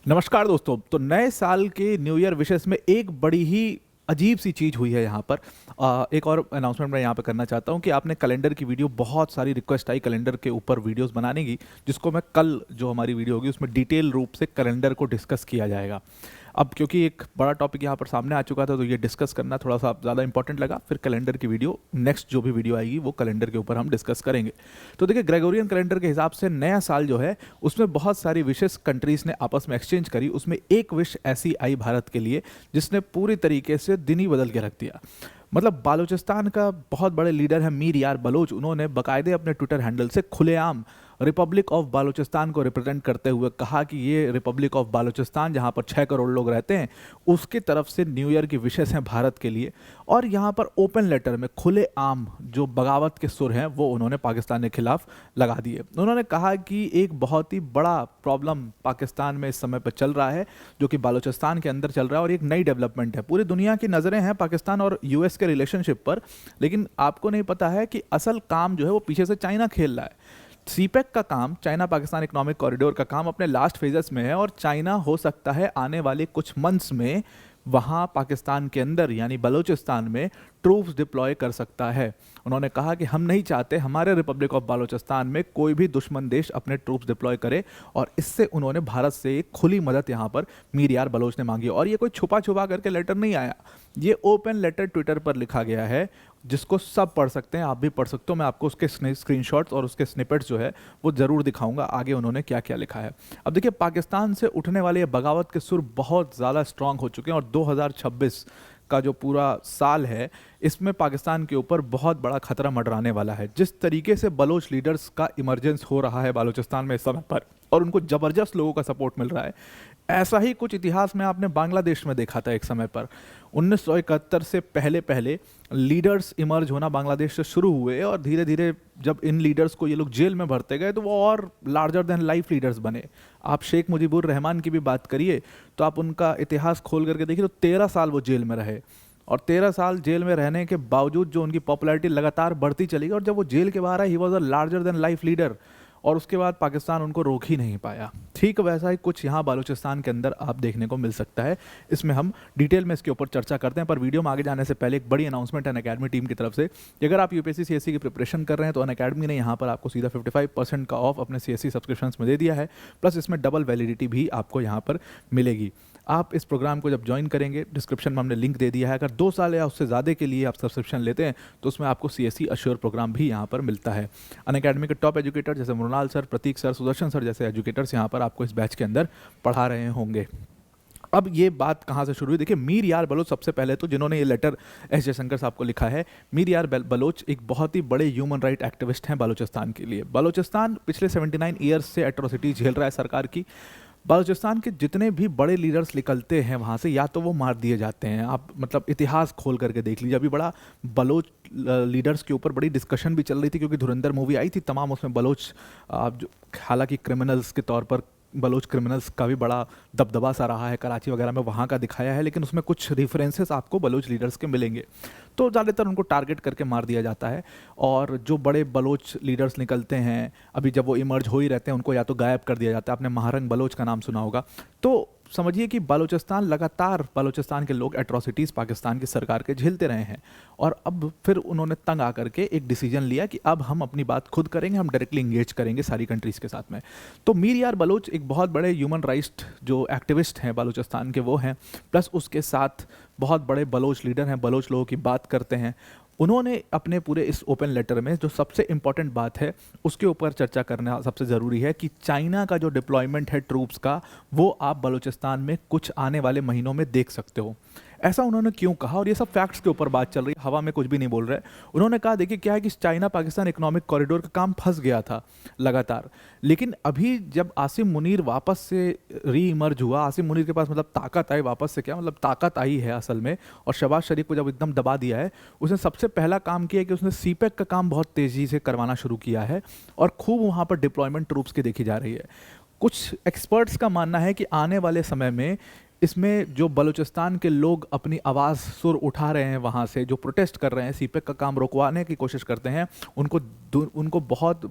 नमस्कार दोस्तों। तो नए साल के न्यू ईयर विशेस में एक बड़ी ही अजीब सी चीज़ हुई है यहाँ पर। एक और अनाउंसमेंट मैं यहाँ पे करना चाहता हूँ कि आपने कैलेंडर की वीडियो, बहुत सारी रिक्वेस्ट आई कैलेंडर के ऊपर वीडियोस बनाने की, जिसको मैं कल जो हमारी वीडियो होगी उसमें डिटेल रूप से कैलेंडर को डिस्कस किया जाएगा। अब क्योंकि एक बड़ा टॉपिक यहाँ पर सामने आ चुका था तो ये डिस्कस करना थोड़ा सा ज़्यादा इंपॉर्टेंट लगा। फिर कैलेंडर की वीडियो नेक्स्ट जो भी वीडियो आएगी वो कैलेंडर के ऊपर हम डिस्कस करेंगे। तो देखिए, ग्रेगोरियन कैलेंडर के हिसाब से नया साल जो है उसमें बहुत सारी विशेष कंट्रीज़ ने आपस में एक्सचेंज करी। उसमें एक विश ऐसी आई भारत के लिए जिसने पूरी तरीके से दिन ही बदल के रख दिया। मतलब बालूचिस्तान का बहुत बड़े लीडर है मीर यार बलोच, उन्होंने बाकायदे अपने ट्विटर हैंडल से खुलेआम रिपब्लिक ऑफ बालूचिस्तान को रिप्रेजेंट करते हुए कहा कि ये रिपब्लिक ऑफ बालूचिस्तान, जहाँ पर 6 करोड़ लोग रहते हैं, उसकी तरफ से न्यू ईयर की विशेष हैं भारत के लिए। और यहाँ पर ओपन लेटर में खुलेआम जो बगावत के सुर हैं वो उन्होंने पाकिस्तान के खिलाफ लगा दिए। उन्होंने कहा कि एक बहुत ही बड़ा प्रॉब्लम पाकिस्तान में इस समय पर चल रहा है, जो कि बालूचिस्तान के अंदर चल रहा है, और एक नई डेवलपमेंट है। पूरी दुनिया की नज़रें हैं पाकिस्तान और यूएस के रिलेशनशिप पर, लेकिन आपको नहीं पता है कि असल काम जो है वो पीछे से चाइना खेल रहा है। सीपेक का काम, चाइना पाकिस्तान इकोनॉमिक कॉरिडोर का काम, अपने लास्ट फेजेस में है, और चाइना हो सकता है आने वाले कुछ मंथ्स में वहाँ पाकिस्तान के अंदर यानी बलूचिस्तान में ट्रूप्स डिप्लॉय कर सकता है। उन्होंने कहा कि हम नहीं चाहते हमारे रिपब्लिक ऑफ बालूचिस्तान में कोई भी दुश्मन देश अपने ट्रूप्स डिप्लॉय करे, और इससे उन्होंने भारत से एक खुली मदद यहाँ पर मीर यार बलोच ने मांगी। और ये कोई छुपा छुपा करके लेटर नहीं आया, ये ओपन लेटर ट्विटर पर लिखा गया है, जिसको सब पढ़ सकते हैं, आप भी पढ़ सकते हो। मैं आपको उसके स्क्रीनशॉट्स और उसके स्निपेट्स जो है वो ज़रूर दिखाऊंगा आगे उन्होंने क्या क्या लिखा है। अब देखिए, पाकिस्तान से उठने वाले ये बगावत के सुर बहुत ज़्यादा स्ट्रांग हो चुके हैं, और 2026 का जो पूरा साल है इसमें पाकिस्तान के ऊपर बहुत बड़ा खतरा मंडराने वाला है। जिस तरीके से बलोच लीडर्स का इमरजेंस हो रहा है बालूचिस्तान में इस समय पर, और उनको ज़बरदस्त लोगों का सपोर्ट मिल रहा है, ऐसा ही कुछ इतिहास में आपने बांग्लादेश में देखा था एक समय पर। 1971 से पहले पहले लीडर्स इमर्ज होना बांग्लादेश से शुरू हुए, और धीरे धीरे जब इन लीडर्स को ये लोग जेल में भरते गए तो वो और लार्जर देन लाइफ लीडर्स बने। आप शेख मुजीबुर रहमान की भी बात करिए तो आप उनका इतिहास खोल करके देखिए तो 13 साल वो जेल में रहे, और 13 साल जेल में रहने के बावजूद जो उनकी पॉपुलैरिटी लगातार बढ़ती चली गई, और जब वो जेल के बाहर आए he was a larger than life leader, और उसके बाद पाकिस्तान उनको रोक ही नहीं पाया। ठीक वैसा ही कुछ यहाँ बालूचिस्तान के अंदर आप देखने को मिल सकता है। इसमें हम डिटेल में इसके ऊपर चर्चा करते हैं, पर वीडियो में आगे जाने से पहले एक बड़ी अनाउंसमेंट है अनअकैडमी टीम की तरफ से कि अगर आप यूपीएससी सीएससी की प्रिपरेशन कर रहे हैं तो अनअकैडमी ने यहाँ पर आपको सीधा 55% का ऑफ अपने सीएससी सब्सक्रिप्शन में दे दिया है, प्लस इसमें डबल वैलिडिटी भी आपको यहाँ पर मिलेगी। आप इस प्रोग्राम को जब ज्वाइन करेंगे, डिस्क्रिप्शन में हमने लिंक दे दिया है, अगर 2 साल या उससे ज़्यादा के लिए आप सब्सक्रिप्शन लेते हैं तो उसमें आपको सीएससी अश्योर प्रोग्राम भी यहाँ पर मिलता है। अनअकैडमी के टॉप एजुकेटर जैसे मृणाल सर, प्रतीक सर, सुदर्शन सर जैसे एजुकेटर्स यहाँ पर आपको इस बैच के अंदर पढ़ा रहे होंगे। अब ये बात कहाँ से शुरू हुई? देखिए, मीर यार बलोच सबसे पहले तो जिन्होंने ये लेटर एस जयशंकर साहब को लिखा है, मीर यार बलोच एक बहुत ही बड़े ह्यूमन राइट एक्टिविस्ट हैं बालूचिस्तान के लिए। बालूचिस्तान पिछले 79 ईयर्स से एट्रोसिटी झेल रहा है सरकार की। बालूचिस्तान के जितने भी बड़े लीडर्स निकलते हैं वहाँ से, या तो वो मार दिए जाते हैं। आप मतलब इतिहास खोल करके देख लीजिए, अभी बड़ा बलोच लीडर्स के ऊपर बड़ी डिस्कशन भी चल रही थी, क्योंकि धुरंधर मूवी आई थी, तमाम उसमें बलोच जो हालांकि क्रिमिनल्स के तौर पर बलोच क्रिमिनल्स का भी बड़ा दबदबा सा रहा है, कराची वगैरह में वहाँ का दिखाया है, लेकिन उसमें कुछ रेफरेंसेस आपको बलोच लीडर्स के मिलेंगे। तो ज़्यादातर उनको टारगेट करके मार दिया जाता है, और जो बड़े बलोच लीडर्स निकलते हैं अभी जब वो इमर्ज हो ही रहते हैं उनको या तो गायब कर दिया जाता है। आपने महारंग बलोच का नाम सुना होगा। तो समझिए कि बालूचिस्तान लगातार, बालूचिस्तान के लोग एट्रोसिटीज़ पाकिस्तान की सरकार के झेलते रहे हैं, और अब फिर उन्होंने तंग आकर के एक डिसीजन लिया कि अब हम अपनी बात खुद करेंगे, हम डायरेक्टली इंगेज करेंगे सारी कंट्रीज़ के साथ में। तो मीर यार बलोच एक बहुत बड़े ह्यूमन राइट्स जो एक्टिविस्ट हैं बालूचिस्तान के, वो हैं, प्लस उसके साथ बहुत बड़े बलोच लीडर हैं, बलोच लोगों की बात करते हैं। उन्होंने अपने पूरे इस ओपन लेटर में जो सबसे इम्पॉर्टेंट बात है उसके ऊपर चर्चा करना सबसे ज़रूरी है कि चाइना का जो डिप्लॉयमेंट है ट्रूप्स का, वो आप बलूचिस्तान में कुछ आने वाले महीनों में देख सकते हो। ऐसा उन्होंने क्यों कहा? और ये सब फैक्ट्स के ऊपर बात चल रही है, हवा में कुछ भी नहीं बोल रहे। उन्होंने कहा, देखिए क्या है कि चाइना पाकिस्तान इकोनॉमिक कॉरिडोर का काम फंस गया था लगातार, लेकिन अभी जब आसिम मुनीर वापस से री इमर्ज हुआ, आसिम मुनीर के पास मतलब ताकत आई, वापस से क्या मतलब ताकत आई है असल में, और शहबाज शरीफ को जब एकदम दबा दिया है, उसने सबसे पहला काम किया कि उसने सीपेक का काम बहुत तेज़ी से करवाना शुरू किया है, और खूब वहाँ पर डिप्लॉयमेंट ट्रूप्स की देखी जा रही है। कुछ एक्सपर्ट्स का मानना है कि आने वाले समय में इसमें जो बलूचिस्तान के लोग अपनी आवाज़ सुर उठा रहे हैं, वहाँ से जो प्रोटेस्ट कर रहे हैं, सीपेक का काम रोकवाने की कोशिश करते हैं, उनको बहुत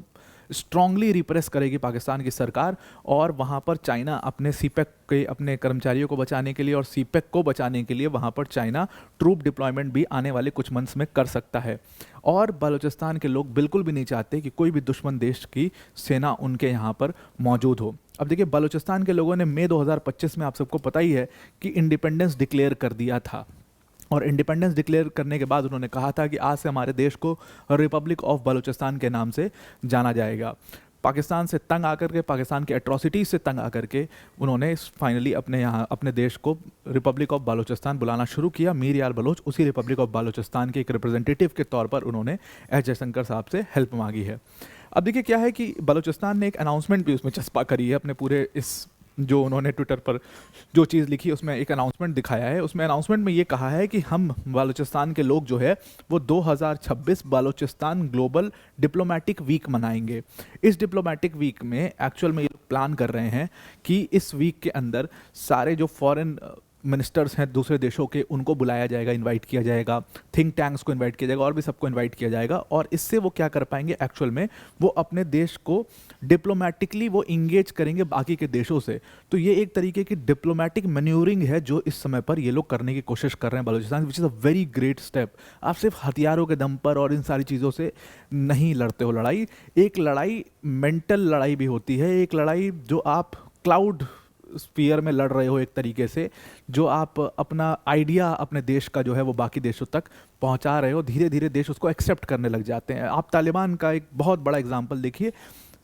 स्ट्रांगली रिप्रेस करेगी पाकिस्तान की सरकार, और वहाँ पर चाइना अपने सीपेक के अपने कर्मचारियों को बचाने के लिए और सीपेक को बचाने के लिए वहाँ पर चाइना ट्रूप डिप्लॉयमेंट भी आने वाले कुछ मंथ्स में कर सकता है। और बलूचिस्तान के लोग बिल्कुल भी नहीं चाहते कि कोई भी दुश्मन देश की सेना उनके यहाँ पर मौजूद हो। अब देखिए, बलूचिस्तान के लोगों ने मई 2025 में, आप सबको पता ही है, कि इंडिपेंडेंस डिक्लेयर कर दिया था, और इंडिपेंडेंस डिक्लेयर करने के बाद उन्होंने कहा था कि आज से हमारे देश को रिपब्लिक ऑफ बलूचिस्तान के नाम से जाना जाएगा। पाकिस्तान से तंग आकर के, पाकिस्तान के एट्रॉसिटीज से तंग आकर के उन्होंने फाइनली अपने यहाँ अपने देश को रिपब्लिक ऑफ बलूचिस्तान बुलाना शुरू किया। मीर यार बलोच उसी रिपब्लिक ऑफ बलूचिस्तान के एक रिप्रेजेंटेटिव के तौर पर उन्होंने एस जयशंकर साहब से हेल्प मांगी है। अब देखिए क्या है कि बलूचिस्तान ने एक अनाउंसमेंट भी उसमें चस्पा करी है अपने पूरे इस, जो उन्होंने ट्विटर पर जो चीज़ लिखी है उसमें एक अनाउंसमेंट दिखाया है। उसमें अनाउंसमेंट में ये कहा है कि हम बलूचिस्तान के लोग जो है वो 2026 बलूचिस्तान ग्लोबल डिप्लोमेटिक वीक मनाएंगे। इस डिप्लोमेटिक वीक में एक्चुअल में ये प्लान कर रहे हैं कि इस वीक के अंदर सारे जो फॉरेन मिनिस्टर्स हैं दूसरे देशों के, उनको बुलाया जाएगा, इनवाइट किया जाएगा, थिंक टैंक्स को इनवाइट किया जाएगा, और भी सबको इनवाइट किया जाएगा। और इससे वो क्या कर पाएंगे, एक्चुअल में वो अपने देश को डिप्लोमेटिकली वो इंगेज करेंगे बाकी के देशों से। तो ये एक तरीके की डिप्लोमेटिक मैन्यूवरिंग है जो इस समय पर ये लोग करने की कोशिश कर रहे हैं Balochistan, which is a very great step. आप सिर्फ हथियारों के दम पर और इन सारी चीज़ों से नहीं लड़ते हो लड़ाई, एक लड़ाई मेंटल लड़ाई भी होती है, एक लड़ाई जो आप क्लाउड स्पीयर में लड़ रहे हो, एक तरीके से जो आप अपना आइडिया अपने देश का जो है वो बाकी देशों तक पहुंचा रहे हो, धीरे धीरे देश उसको एक्सेप्ट करने लग जाते हैं। आप तालिबान का एक बहुत बड़ा एग्जांपल देखिए,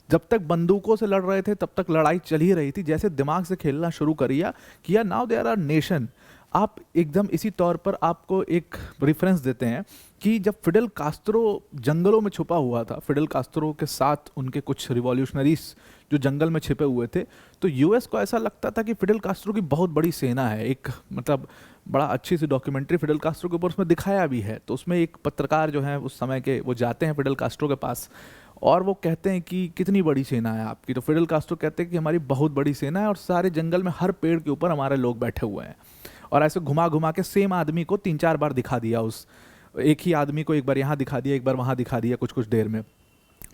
जब तक बंदूकों से लड़ रहे थे तब तक लड़ाई चल ही रही थी, जैसे दिमाग से खेलना शुरू किया नाउ दे आर नेशन। आप एकदम इसी तौर पर आपको एक रेफरेंस देते हैं कि जब फिडेल कास्त्रो जंगलों में छुपा हुआ था, फिडेल कास्त्रो के साथ उनके कुछ रिवॉल्यूशनरीज जो जंगल में छिपे हुए थे, तो यूएस को ऐसा लगता था कि फिडेल कास्त्रो की बहुत बड़ी सेना है। एक मतलब बड़ा अच्छी सी डॉक्यूमेंट्री फिडेल कास्त्रो के ऊपर उसमें दिखाया भी है। तो उसमें एक पत्रकार जो है उस समय के वो जाते हैं फिडेल कास्त्रो के पास और वो कहते हैं कि कितनी बड़ी सेना है आपकी। तो फिडेल कास्ट्रो कहते हैं कि हमारी बहुत बड़ी सेना है और सारे जंगल में हर पेड़ के ऊपर हमारे लोग बैठे हुए हैं। और ऐसे घुमा घुमा के सेम आदमी को 3-4 बार दिखा दिया, उस एक ही आदमी को एक बार यहाँ दिखा दिया, एक बार वहाँ दिखा दिया कुछ कुछ देर में।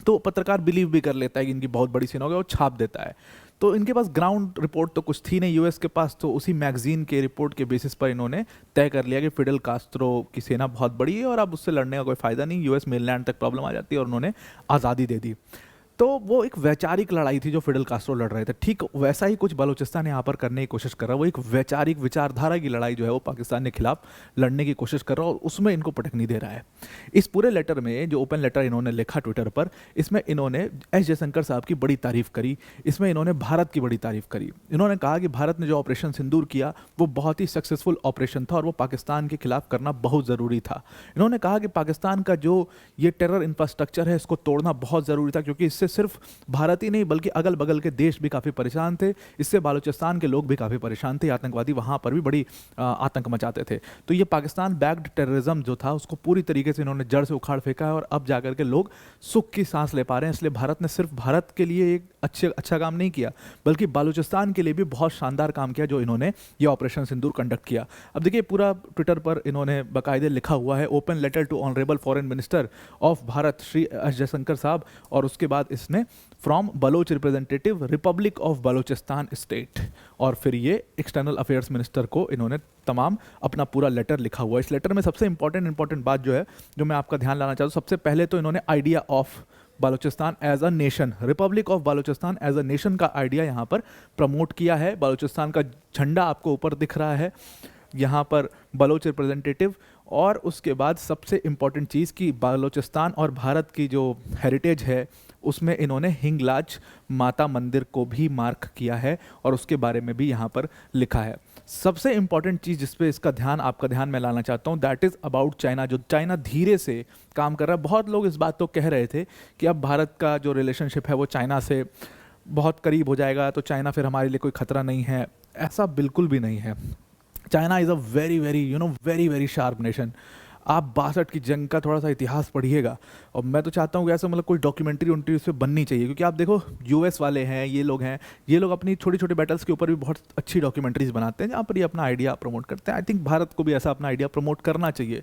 तो पत्रकार बिलीव भी कर लेता है कि इनकी बहुत बड़ी सेना होगी और छाप देता है। तो इनके पास ग्राउंड रिपोर्ट तो कुछ थी नहीं यूएस के पास, तो उसी मैगजीन के रिपोर्ट के बेसिस पर इन्होंने तय कर लिया कि फिडेल कास्त्रो की सेना बहुत बड़ी है और अब उससे लड़ने का कोई फ़ायदा नहीं, यूएस मेनलैंड तक प्रॉब्लम आ जाती है, और उन्होंने आज़ादी दे दी। तो वो एक वैचारिक लड़ाई थी जो फिडेल कास्ट्रो लड़ रहे थे। ठीक वैसा ही कुछ बलूचिस्तान यहाँ पर करने की कोशिश कर रहा है। वो एक वैचारिक विचारधारा की लड़ाई जो है वो पाकिस्तान के खिलाफ लड़ने की कोशिश कर रहा है और उसमें इनको पटक नहीं दे रहा है। इस पूरे लेटर में जो ओपन लेटर इन्होंने लिखा ट्विटर पर, इसमें इन्होंने एस जयशंकर साहब की बड़ी तारीफ करी, इसमें इन्होंने भारत की बड़ी तारीफ करी। इन्होंने कहा कि भारत ने जो ऑपरेशन सिंदूर किया वो बहुत ही सक्सेसफुल ऑपरेशन था और वो पाकिस्तान के खिलाफ करना बहुत ज़रूरी था। इन्होंने कहा कि पाकिस्तान का जो ये टेरर इंफ्रास्ट्रक्चर है इसको तोड़ना बहुत ज़रूरी था, क्योंकि इससे सिर्फ भारत ही नहीं बल्कि अगल बगल के देश भी काफ़ी परेशान थे। इससे बालूचिस्तान के लोग भी काफ़ी परेशान थे, आतंकवादी वहाँ पर भी बड़ी आतंक मचाते थे। तो ये पाकिस्तान बैक्ड टेररिज्म जो था उसको पूरी तरीके से इन्होंने जड़ से उखाड़ फेंका है और अब जाकर के लोग सुख की सांस ले पा रहे हैं। इसलिए भारत ने सिर्फ भारत के लिए एक अच्छा काम नहीं किया बल्कि बालूचिस्तान के लिए भी बहुत शानदार काम किया जो इन्होंने ये ऑपरेशन सिंदूर कंडक्ट किया। अब देखिए पूरा ट्विटर पर इन्होंने बाकायदे लिखा हुआ है, open letter to honourable foreign minister of Bharat Shri S Jaishankar sahab, और उसके बाद इसने from Baloch representative republic of Balochistan state, और फिर ये एक्सटर्नल अफेयर्स मिनिस्टर को इन्होंने तमाम अपना पूरा लेटर लिखा हुआ है। इस लेटर में सबसे इंपॉर्टेंट बात जो है जो मैं आपका ध्यान लाना चाहता हूँ, सबसे पहले तो इन्होंने idea of Balochistan as a nation, Republic of Balochistan as a nation का आइडिया यहाँ पर प्रमोट किया है। बालूचिस्तान का झंडा आपको ऊपर दिख रहा है यहाँ पर, बलोच रिप्रेजेंटेटिव। और उसके बाद सबसे इम्पॉर्टेंट चीज़ कि बालूचिस्तान और भारत की जो हेरिटेज है उसमें इन्होंने हिंगलाज माता मंदिर को भी मार्क किया है और उसके बारे में भी यहाँ पर लिखा है। सबसे इम्पॉर्टेंट चीज़ जिस पे इसका ध्यान आपका ध्यान मैं लाना चाहता हूँ, दैट इज़ अबाउट चाइना। जो चाइना धीरे से काम कर रहा है। बहुत लोग इस बात तो कह रहे थे कि अब भारत का जो रिलेशनशिप है वो चाइना से बहुत करीब हो जाएगा, तो चाइना फिर हमारे लिए कोई खतरा नहीं है। ऐसा बिल्कुल भी नहीं है। China is a very very sharp nation. आप 62 की जंग का थोड़ा सा इतिहास पढ़िएगा, और मैं तो चाहता हूँ कि ऐसा मतलब कोई डॉक्यूमेंट्री उस पर बननी चाहिए, क्योंकि आप देखो यूएस वाले हैं, ये लोग अपनी छोटी छोटी बैटल्स के ऊपर भी बहुत अच्छी डॉक्यूमेंट्रीज बनाते हैं जहाँ पर ये अपना आइडिया प्रमोट करते हैं। आई थिंक भारत को भी ऐसा अपना आइडिया प्रमोट करना चाहिए।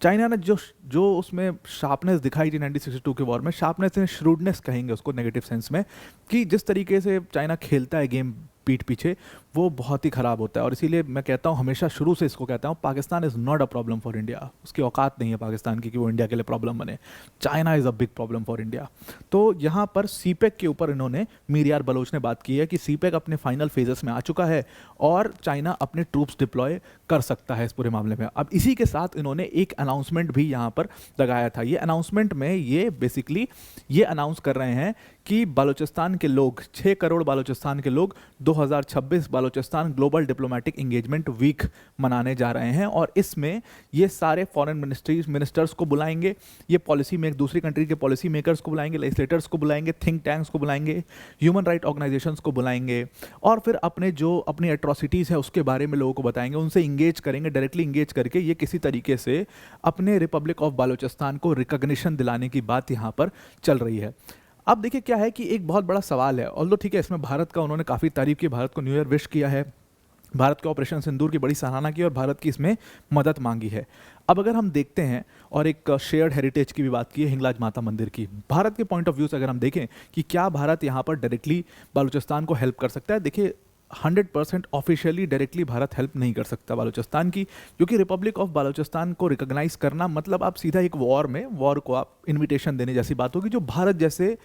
चाइना ने जो जो उसमें शार्पनेस दिखाई थी 1962 के वॉर में, शार्पनेस एंड श्रूडनेस कहेंगे उसको नेगेटिव सेंस में, कि जिस तरीके से चाइना खेलता है गेम पीठ पीछे, वो बहुत ही ख़राब होता है। और इसीलिए मैं कहता हूँ, हमेशा शुरू से इसको कहता हूँ, Pakistan is not a problem for India. उसकी औकात नहीं है पाकिस्तान की कि वो इंडिया के लिए प्रॉब्लम बने। China is a big problem for India. तो यहाँ पर सीपेक के ऊपर इन्होंने, मीर यार बलोच ने बात की है कि सीपेक अपने फाइनल फेजेस में आ चुका है और चाइना अपने ट्रूप्स डिप्लॉय कर सकता है इस पूरे मामले में। अब इसी के साथ इन्होंने एक अनाउंसमेंट भी यहाँ पर लगाया था। ये अनाउंसमेंट में ये बेसिकली ये अनाउंस कर रहे हैं कि बालूचिस्तान के लोग, 6 करोड़ बालूचिस्तान के लोग 2026 Balochistan global diplomatic engagement week मनाने जा रहे हैं। और इसमें ये सारे फॉरेन मिनिस्टर्स को बुलाएंगे, ये दूसरी कंट्री के पॉलिसी मेकर्स को बुलाएंगे, लेजिस्लेटर्स को बुलाएंगे, थिंक टैंक्स को बुलाएंगे, ह्यूमन राइट ऑर्गेनाइजेशंस को बुलाएंगे, और फिर अपनी एट्रॉसिटीज़ है उसके बारे में लोगों को बताएंगे, उनसे इंगेज करेंगे, डायरेक्टली इंगेज करके ये किसी तरीके से अपने रिपब्लिक ऑफ बालूचिस्तान को रिकॉग्निशन दिलाने की बात यहाँ पर चल रही है। अब देखिए क्या है कि एक बहुत बड़ा सवाल है, ऑल्दो ठीक है, इसमें भारत का उन्होंने काफ़ी तारीफ की, भारत को न्यू ईयर विश किया है, भारत के ऑपरेशन सिंदूर की बड़ी सराहना की और भारत की इसमें मदद मांगी है। अब अगर हम देखते हैं और एक शेयर्ड हेरिटेज की भी बात की है, हिंगलाज माता मंदिर की, भारत के पॉइंट ऑफ व्यू से अगर हम देखें कि क्या भारत यहाँ पर डायरेक्टली बालूचिस्तान को हेल्प कर सकता है, देखिए 100% ऑफिशियली डायरेक्टली भारत हेल्प नहीं कर सकता बालूचिस्तान की, क्योंकि रिपब्लिक ऑफ बालूचिस्तान को रिकॉग्नाइज करना मतलब आप सीधा एक वॉर को आप इनविटेशन देने जैसी बात होगी, जो भारत जैसे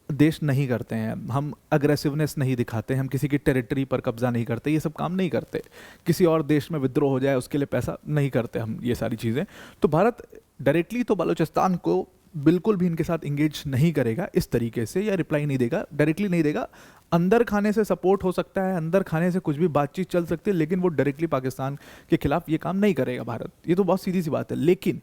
देश नहीं करते हैं। हम अग्रेसिवनेस नहीं दिखाते हैं, हम किसी की टेरिटरी पर कब्जा नहीं करते, ये सब काम नहीं करते। किसी और देश में विद्रोह हो जाए उसके लिए पैसा नहीं करते हम, ये सारी चीज़ें। तो भारत डायरेक्टली तो बालूचिस्तान को बिल्कुल भी इनके साथ इंगेज नहीं करेगा इस तरीके से, या रिप्लाई नहीं देगा, डायरेक्टली नहीं देगा। अंदर खाने से सपोर्ट हो सकता है, अंदर खाने से कुछ भी बातचीत चल सकती है, लेकिन वो डायरेक्टली पाकिस्तान के खिलाफ ये काम नहीं करेगा भारत। ये तो बहुत सीधी सी बात है। लेकिन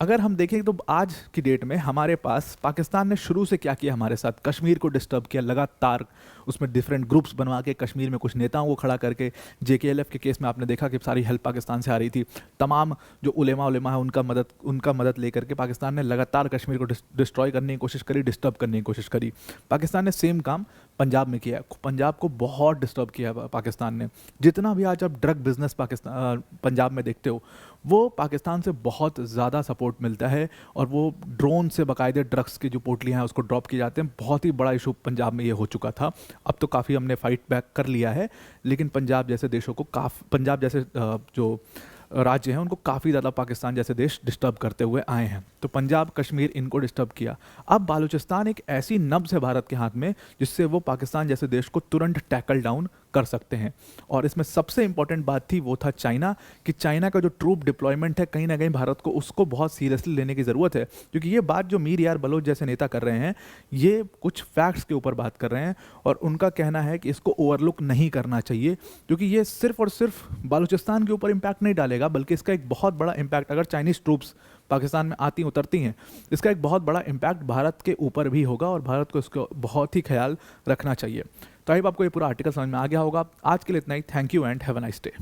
अगर हम देखें तो आज की डेट में हमारे पास पाकिस्तान ने शुरू से क्या किया हमारे साथ, कश्मीर को डिस्टर्ब किया लगातार, उसमें डिफरेंट ग्रुप्स बनवा के कश्मीर में कुछ नेताओं को खड़ा करके, JKLF के केस में आपने देखा कि सारी हेल्प पाकिस्तान से आ रही थी। तमाम जो उलेमा है उनका मदद लेकर के पाकिस्तान ने लगातार कश्मीर को डिस्ट्रॉय करने की कोशिश करी, डिस्टर्ब करने की कोशिश करी। पाकिस्तान ने सेम काम पंजाब में किया, पंजाब को बहुत डिस्टर्ब किया पाकिस्तान ने। जितना भी आज आप ड्रग बिजनेस पंजाब में देखते हो, वो पाकिस्तान से बहुत ज़्यादा सपोर्ट मिलता है, और वो ड्रोन से बाकायदे ड्रग्स की जो पोटलियाँ हैं उसको ड्रॉप किए जाते हैं। बहुत ही बड़ा इशू पंजाब में ये हो चुका था। अब तो काफ़ी हमने फाइट बैक कर लिया है, लेकिन पंजाब जैसे देशों को पंजाब जैसे जो राज्य हैं उनको काफ़ी ज़्यादा पाकिस्तान जैसे देश डिस्टर्ब करते हुए आए हैं। तो पंजाब, कश्मीर इनको डिस्टर्ब किया। अब बालूचिस्तान एक ऐसी नब्ज़ है भारत के हाथ में जिससे वो पाकिस्तान जैसे देश को तुरंत टैकल डाउन कर सकते हैं। और इसमें सबसे इंपॉर्टेंट बात थी वो था चाइना, कि चाइना का जो ट्रूप डिप्लॉयमेंट है कहीं ना कहीं भारत को उसको बहुत सीरियसली लेने की ज़रूरत है। क्योंकि ये बात जो मीर यार बलोच जैसे नेता कर रहे हैं, ये कुछ फैक्ट्स के ऊपर बात कर रहे हैं, और उनका कहना है कि इसको ओवरलुक नहीं करना चाहिए, क्योंकि ये सिर्फ और सिर्फ बालूचिस्तान के ऊपर इम्पैक्ट नहीं डालेगा, बल्कि इसका एक बहुत बड़ा इम्पैक्ट, अगर चाइनीज़ ट्रूप्स पाकिस्तान में आती उतरती हैं, इसका एक बहुत बड़ा इम्पैक्ट भारत के ऊपर भी होगा, और भारत को इसका बहुत ही ख्याल रखना चाहिए। तो आई होप आपको ये पूरा आर्टिकल समझ में आ गया होगा। आज के लिए इतना ही। Thank you and have a nice day.